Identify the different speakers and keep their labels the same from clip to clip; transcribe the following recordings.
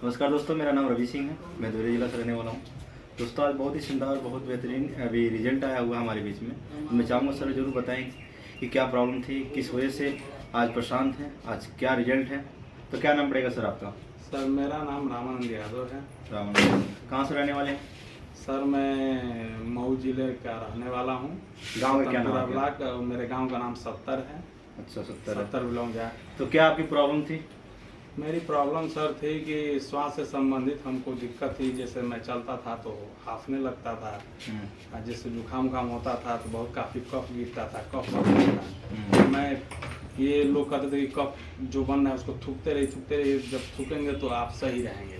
Speaker 1: नमस्कार दोस्तों, मेरा नाम रवि सिंह है। मैं देवरी जिला से रहने वाला हूँ। दोस्तों, आज बहुत ही शानदार, बहुत बेहतरीन अभी रिजल्ट आया हुआ है हमारे बीच में। तो मैं चाहूँगा सर ज़रूर बताएं कि क्या प्रॉब्लम थी, किस वजह से आज प्रशांत हैं, आज क्या रिजल्ट है। तो क्या नाम पड़ेगा सर आपका?
Speaker 2: सर मेरा नाम रामानंद यादव है।
Speaker 1: रामानंद, कहाँ से रहने वाले हैं?
Speaker 2: सर मैं मऊ जिले का रहने वाला हूँ।
Speaker 1: गाँव का क्या नाम है?
Speaker 2: ब्लॉक, मेरे गांव का नाम 70 है।
Speaker 1: अच्छा, 70
Speaker 2: 70 बिलोंग है।
Speaker 1: तो क्या आपकी प्रॉब्लम थी?
Speaker 2: मेरी प्रॉब्लम सर थी कि श्वास से संबंधित हमको दिक्कत थी। जैसे मैं चलता था तो हांफने लगता था, और जैसे जुकाम उखाम होता था तो बहुत काफ़ी कफ गिरता था, कफ बनता था। मैं ये लोग कहते थे कि कफ जो बन रहा है उसको थूकते रहिए, जब थूकेंगे तो आप सही रहेंगे।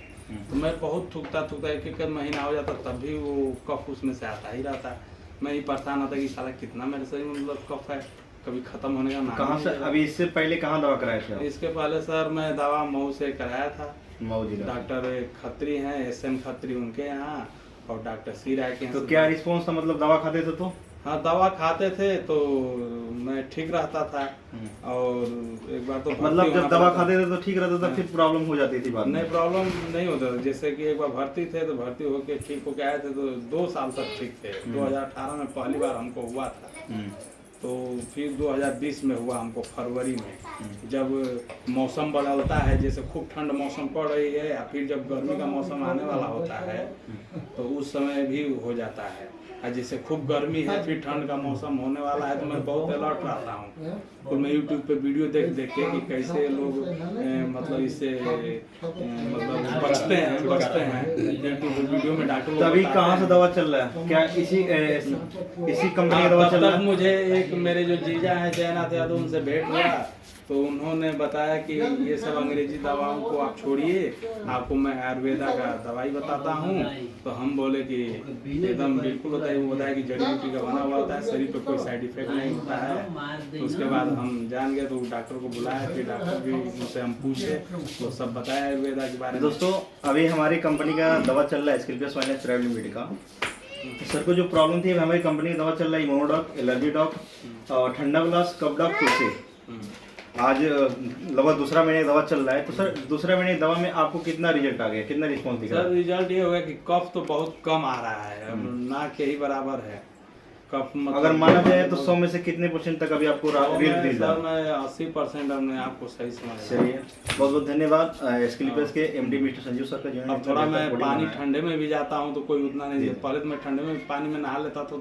Speaker 2: तो मैं बहुत थूकता एक महीना हो जाता तब भी वो कफ उसमें से आता ही रहता। मैं ही परेशान होता कि साला कितना मेरे शरीर में मतलब कफ है, कभी खत्म होने का नाम।
Speaker 1: कहाँ से अभी इससे पहले कहाँ दवा कराए थे आप?
Speaker 2: इसके पहले सर मैं दवा मऊ से कराया था।
Speaker 1: मऊ जिला।
Speaker 2: डॉक्टर खत्री हैं, SM खत्री, उनके यहाँ, और डॉक्टर सी राय के यहाँ।
Speaker 1: तो क्या रिस्पॉन्स था, मतलब दवा खाते थे तो?
Speaker 2: हाँ, दवा खाते थे तो मैं ठीक रहता था। और एक बार तो
Speaker 1: मतलब जब दवा खाते थे तो ठीक रहता था, फिर प्रॉब्लम हो जाती थी बाद में?
Speaker 2: नहीं, प्रॉब्लम नहीं होता था। जैसे कि एक बार भर्ती थे तो भर्ती होके ठीक होके आए थे तो 2 साल तक ठीक थे। 2018 में पहली बार हमको हुआ था। तो फिर 2020 में हुआ हमको, फरवरी में। जब मौसम बदलता है, जैसे खूब ठंड मौसम पड़ रही है या फिर जब गर्मी का मौसम आने वाला होता है तो उस समय भी हो जाता है। और जैसे खूब गर्मी है फिर ठंड का मौसम होने वाला है तो मैं बहुत अलर्ट रहता हूँ। तो मैं यूट्यूब पे वीडियो देख के कि कैसे लोग मतलब इससे मतलब बचते हैं। यूट्यूब पे वीडियो में डॉक्टर
Speaker 1: तो अभी कहाँ से दवा चल रहा है? क्या इसी कंपनी की दवा चल रहा है?
Speaker 2: मुझे एक मेरे जो जीजा है जयनाथ यादव, उनसे भेंट हुआ तो उन्होंने बताया कि ये सब अंग्रेजी दवाओं को आप छोड़िए, आपको मैं आयुर्वेदा का दवाई बताता हूँ। तो हम बोले कि एकदम बिल्कुल होता है। वो बताया कि जड़ी बूटी का बना हुआ होता है, शरीर पर कोई साइड इफेक्ट नहीं होता है। तो उसके बाद हम जान गए तो डॉक्टर को बुलाया, फिर डॉक्टर भी उनसे हम पूछे तो सब बताया आयुर्वेदा के बारे में।
Speaker 1: दोस्तों, अभी हमारी कंपनी का दवा चल रहा है स्किलप्लस फाइनेंस प्राइवेट लिमिटेड का। तो सर को जो प्रॉब्लम थी, हमारी कंपनी की दवा चल रहा है इम्यूनोडॉक, एलर्जी डॉक और ठंडा ग्लास, कफ डॉक, तुलसी। आज लगभग दूसरा महीने दवा चल रहा है। तो सर दूसरे महीने दवा में आपको कितना रिजल्ट आ गया, कितना रिस्पॉन्स दिखा?
Speaker 2: सर रिजल्ट ये हो गया कि कफ तो बहुत कम आ रहा है, ना के ही बराबर है कफ। मतलब
Speaker 1: अगर माना जाए तो 100 में से कितने % तक अभी आपको रिजल्ट मिल रहा है?
Speaker 2: सर मैं 80% हमने आपको सही समझ।
Speaker 1: चलिए, बहुत बहुत धन्यवाद स्किलप्लस के MD मिस्टर संजीव सर का।
Speaker 2: अब थोड़ा मैं पानी ठंडे में भी जाता हूँ तो कोई उतना नहीं, पहले तो मैं ठंडे में पानी में नहा लेता था तो